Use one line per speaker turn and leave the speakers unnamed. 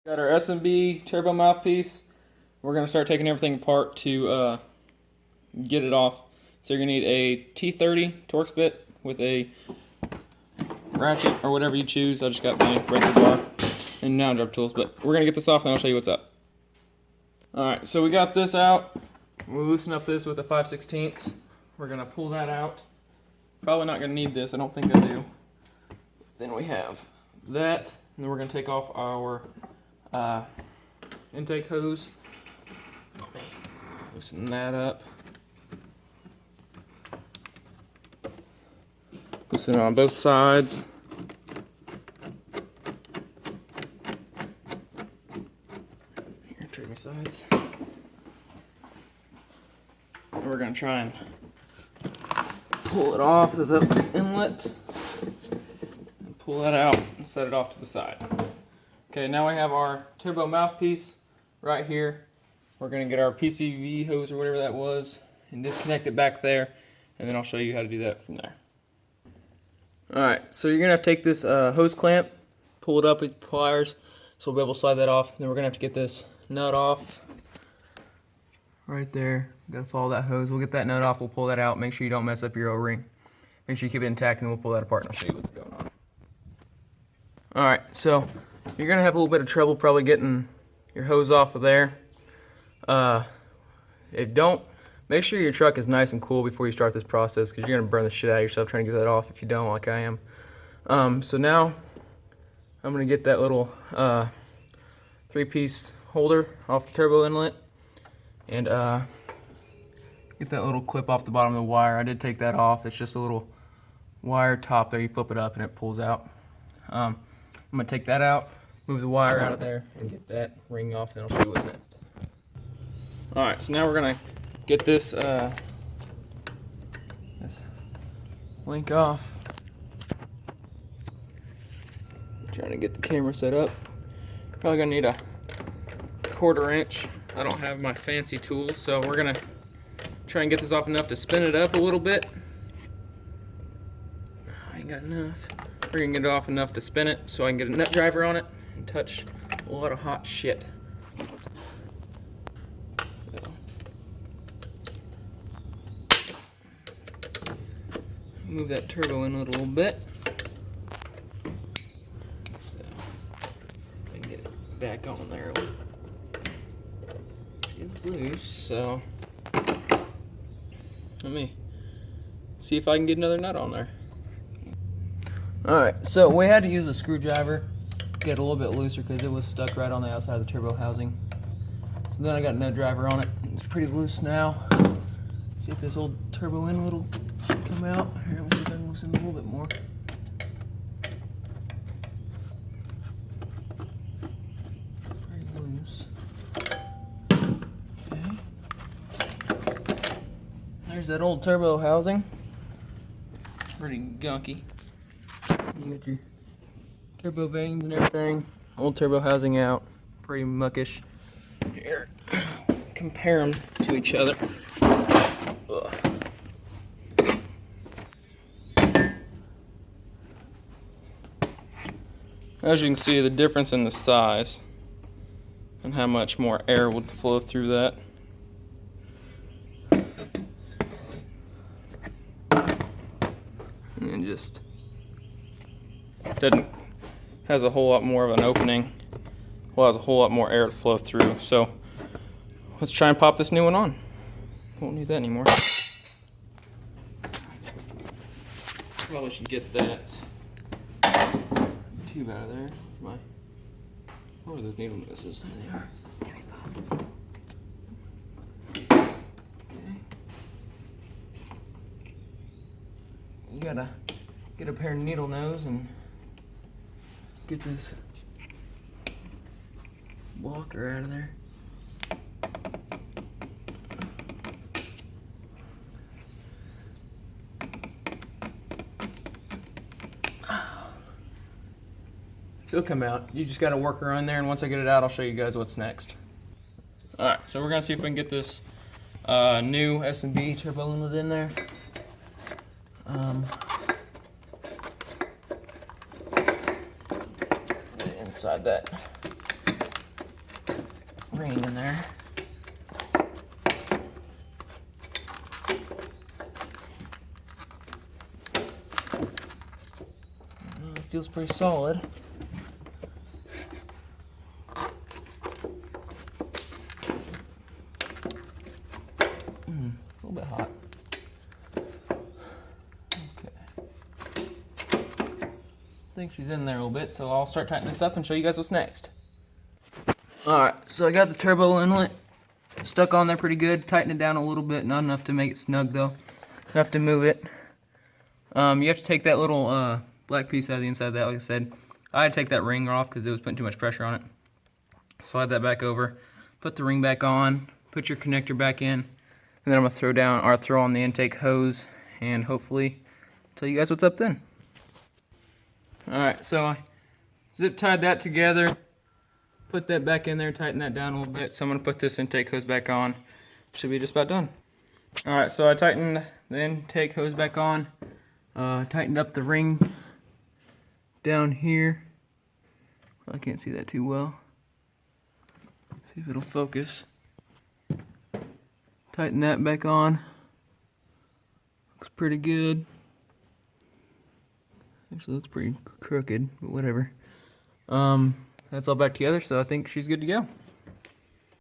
Got our S&B turbo mouthpiece. We're going to start taking everything apart to get it off. So you're going to need a T30 Torx bit with a ratchet or whatever you choose. I just got my regular bar and now drop tools, but we're going to get this off and I'll show you what's up. Alright, so we got this out. We'll loosen up this with a 5/16. We're going to pull that out. Probably not going to need this, I don't think I do. Then we have that, and then we're going to take off our intake hose. Let me loosen that up. Loosen it on both sides. Here, trim my sides. And we're going to try and pull it off of the inlet. And pull that out and set it off to the side. Okay, now we have our turbo mouthpiece right here. We're going to get our PCV hose or whatever that was and disconnect it back there, and then I'll show you how to do that from there. Alright, so you're going to have to take this hose clamp, pull it up with pliers, so we'll be able to slide that off. Then we're going to have to get this nut off right there. Got to follow that hose. We'll get that nut off, we'll pull that out. Make sure you don't mess up your O-ring. Make sure you keep it intact, and we'll pull that apart and I'll show you what's going on. Alright, so you're going to have a little bit of trouble probably getting your hose off of there. Make sure your truck is nice and cool before you start this process, because you're going to burn the shit out of yourself trying to get that off if you don't, like I am. So now I'm going to get that little 3-piece holder off the turbo inlet and get that little clip off the bottom of the wire. I did take that off. It's just a little wire top there. You flip it up and it pulls out. I'm going to take that out, move the wire out of there, and get that ring off, and I'll show you what's next. Alright, so now we're going to get this link off. Trying to get the camera set up. Probably going to need a 1/4 inch. I don't have my fancy tools, so we're going to try and get this off enough to spin it up a little bit. I ain't got enough. We're going to get it off enough to spin it so I can get a nut driver on it and touch a lot of hot shit. So, move that turbo in a little bit. So, I can get it back on there. It's loose, so let me see if I can get another nut on there. Alright, so we had to use a screwdriver to get it a little bit looser because it was stuck right on the outside of the turbo housing. So then I got a nut driver on it. It's pretty loose now. See if this old turbo inlet will come out. Here, let me see if I can loosen it a little bit more. Pretty loose. Okay. There's that old turbo housing. Pretty gunky. You got your turbo vanes and everything. Old turbo housing out. Pretty muckish. Here, compare them to each other. Ugh. As you can see, the difference in the size and how much more air would flow through that. And just has a whole lot more of an opening. Well, has a whole lot more air to flow through. So let's try and pop this new one on. Won't need that anymore. Probably should get that tube out of there. Where are those needle noses? There they are. Okay. You gotta get a pair of needle nose and get this blocker out of there. She'll come out. You just got to work her in there, and once I get it out, I'll show you guys what's next. Alright, so we're going to see if we can get this new S&B turbo inlet in there. Inside that ring in there. It feels pretty solid. A little bit hot. Okay. I think she's in there a little bit, so I'll start tightening this up and show you guys what's next. Alright, so I got the turbo inlet stuck on there pretty good. Tighten it down a little bit, not enough to make it snug though. Enough to move it. You have to take that little black piece out of the inside of that, like I said. I had to take that ring off because it was putting too much pressure on it. Slide that back over, put the ring back on, put your connector back in, and then I'm gonna throw on the intake hose and hopefully tell you guys what's up then. Alright, so I zip tied that together, put that back in there, tighten that down a little bit. So I'm gonna put this intake hose back on. Should be just about done. Alright, so I tightened the intake hose back on, tightened up the ring down here. I can't see that too well. See if it'll focus. Tighten that back on. Looks pretty good. Actually looks pretty crooked, but whatever. That's all back together, so I think she's good to go.